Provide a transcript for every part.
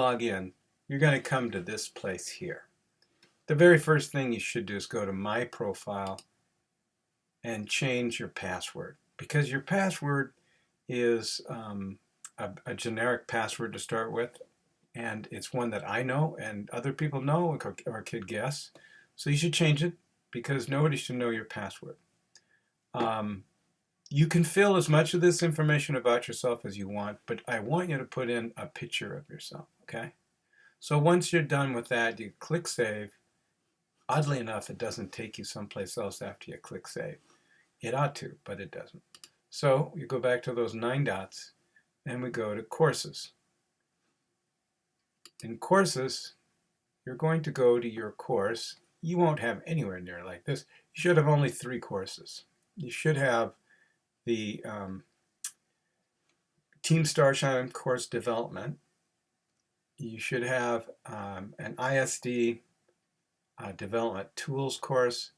log in, you're going to come to this place here. The very first thing you should do is go to My Profile and change your password, because your password is a generic password to start with, and it's one that I know and other people know or could guess. So you should change it because nobody should know your password. You can fill as much of this information about yourself as you want, but I want you to put in a picture of yourself, okay? So once you're done with that, you click Save. Oddly enough, it doesn't take you someplace else after you click Save. It ought to, but it doesn't. So you go back to those 9 dots, and we go to Courses. In Courses, you're going to go to your course. You won't have anywhere near like this. You should have only 3 courses. You should have the Team Starshine course development. You should have an ISD development tools course,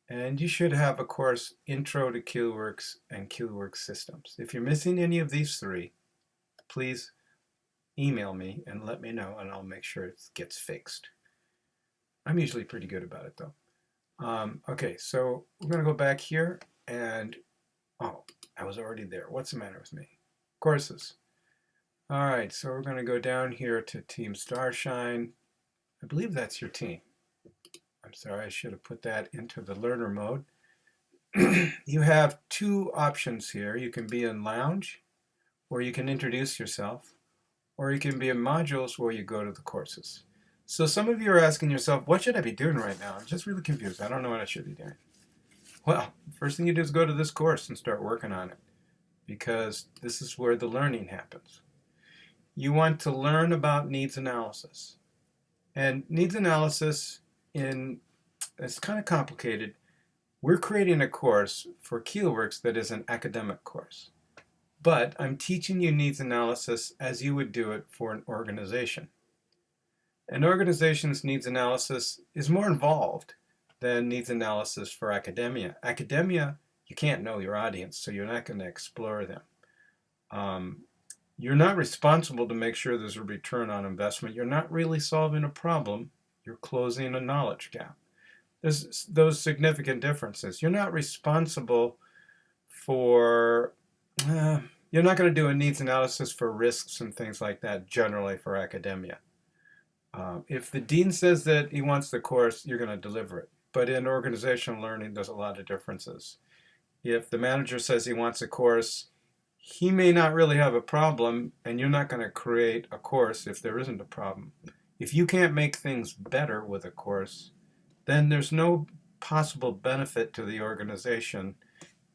and you should have a course Intro to KeelWorks and KeelWorks Systems. If you're missing any of these 3, please email me and let me know, and I'll make sure it gets fixed. I'm usually pretty good about it though. Okay, so we're going to go back here and oh, I was already there. What's the matter with me? Courses. All right, so we're going to go down here to Team Starshine. I believe that's your team. I'm sorry, I should have put that into the learner mode. You have 2 options here. You can be in Lounge, or you can introduce yourself, or you can be in Modules where you go to the courses. So some of you are asking yourself, what should I be doing right now? I'm just really confused. I don't know what I should be doing. Well, first thing you do is go to this course and start working on it, because this is where the learning happens. You want to learn about needs analysis. And needs analysis, it's kind of complicated. We're creating a course for KeelWorks that is an academic course. But I'm teaching you needs analysis as you would do it for an organization. An organization's needs analysis is more involved than needs analysis for academia. Academia, you can't know your audience, so you're not going to explore them. You're not responsible to make sure there's a return on investment. You're not really solving a problem. You're closing a knowledge gap. There's those significant differences. You're not responsible for, you're not going to do a needs analysis for risks and things like that generally for academia. If the dean says that he wants the course, you're going to deliver it. But in organizational learning, there's a lot of differences. If the manager says he wants a course, he may not really have a problem, and you're not going to create a course if there isn't a problem. If you can't make things better with a course, then there's no possible benefit to the organization.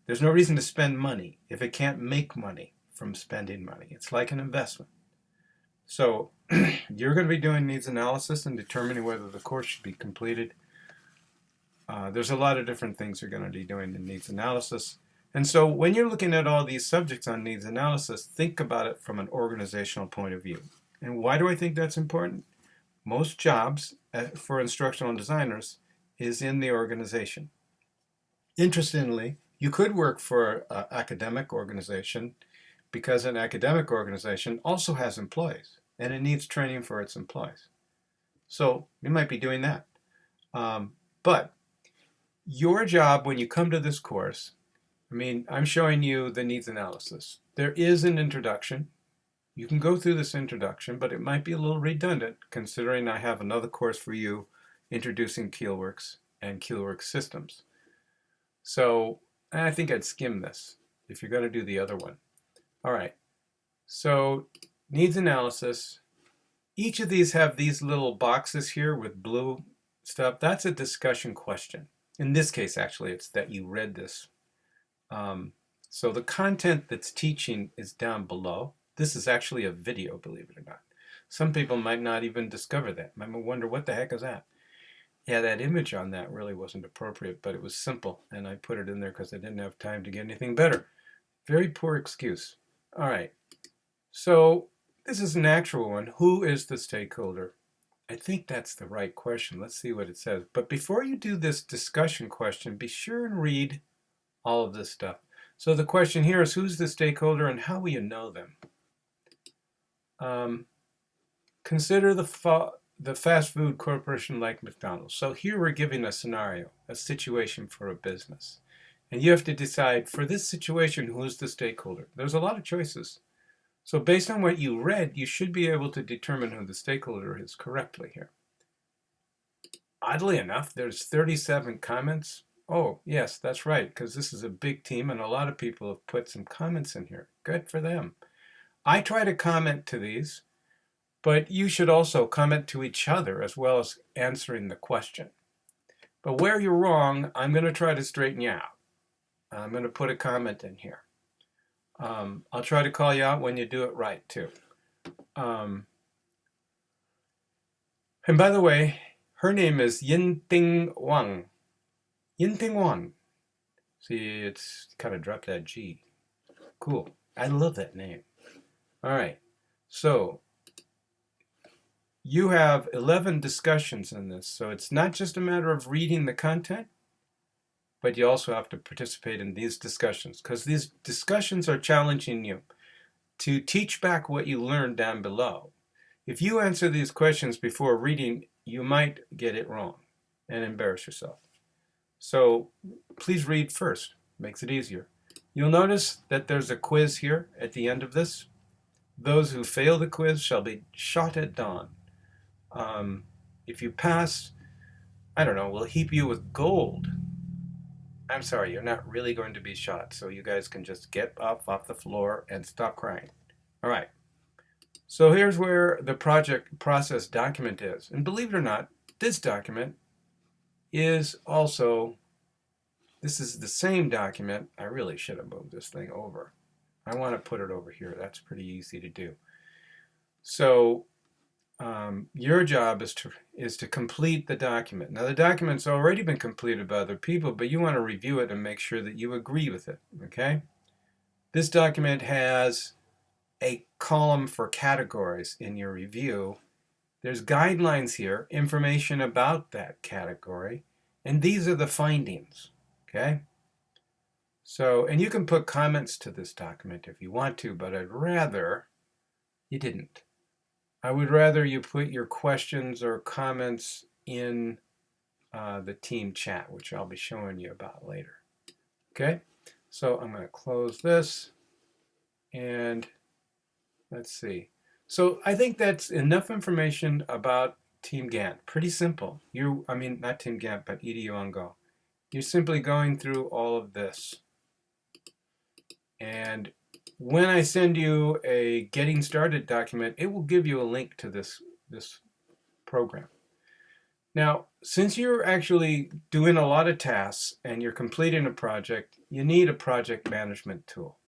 There's no reason to spend money if it can't make money from spending money. It's like an investment. So you're going to be doing needs analysis and determining whether the course should be completed. There's a lot of different things you're going to be doing in needs analysis. And so when you're looking at all these subjects on needs analysis, think about it from an organizational point of view. And why do I think that's important? Most jobs for instructional designers is in the organization. Interestingly, you could work for an academic organization because an academic organization also has employees and it needs training for its employees. So you might be doing that. But your job when you come to this course, I'm showing you the needs analysis. There is an introduction. You can go through this introduction, but it might be a little redundant considering I have another course for you introducing KeelWorks and KeelWorks Systems. So I think I'd skim this if you're going to do the other one. All right, so needs analysis. Each of these have these little boxes here with blue stuff. That's a discussion question. In this case, actually, it's that you read this. So the content that's teaching is down below. This is actually a video, believe it or not. Some people might not even discover that. Might wonder, what the heck is that? Yeah, that image on that really wasn't appropriate, but it was simple, and I put it in there because I didn't have time to get anything better. Very poor excuse. All right, so this is an actual one. Who is the stakeholder? I think that's the right question. Let's see what it says. But before you do this discussion question, be sure and read all of this stuff. So the question here is, who's the stakeholder and how will you know them? Consider the fast food corporation like McDonald's. So here we're giving a scenario, a situation for a business. And you have to decide, for this situation, who's the stakeholder? There's a lot of choices. So based on what you read, you should be able to determine who the stakeholder is correctly here. Oddly enough, there's 37 comments. Oh, yes, that's right, because this is a big team and a lot of people have put some comments in here. Good for them. I try to comment to these, but you should also comment to each other as well as answering the question. But where you're wrong, I'm going to try to straighten you out. I'm going to put a comment in here. I'll try to call you out when you do it right, too. And by the way, her name is Yinting Wang. Yinting Wang. See, it's kind of dropped that G. Cool. I love that name. All right. So you have 11 discussions in this. So it's not just a matter of reading the content, but you also have to participate in these discussions, because these discussions are challenging you to teach back what you learned down below. If you answer these questions before reading, you might get it wrong and embarrass yourself. So please read first. Makes it easier. You'll notice that there's a quiz here at the end of this. Those who fail the quiz shall be shot at dawn. If you pass, I don't know, we'll heap you with gold. I'm sorry, you're not really going to be shot, so you guys can just get up off the floor and stop crying. All right. So here's where the project process document is. And believe it or not, this document is also, this is the same document. I really should have moved this thing over. I want to put it over here. That's pretty easy to do. So your job is to complete the document. Now the document's already been completed by other people, but you want to review it and make sure that you agree with it, okay? This document has a column for categories in your review. There's guidelines here, information about that category, and these are the findings, okay? So, and you can put comments to this document if you want to, but I'd rather you didn't. I would rather you put your questions or comments in the team chat, which I'll be showing you about later. Okay, so I'm going to close this and let's see. So I think that's enough information about Team Gantt. Pretty simple. Not Team Gantt, but EDUonGo. You're simply going through all of this. And when I send you a getting started document, it will give you a link to this program. Now, since you're actually doing a lot of tasks and you're completing a project, you need a project management tool.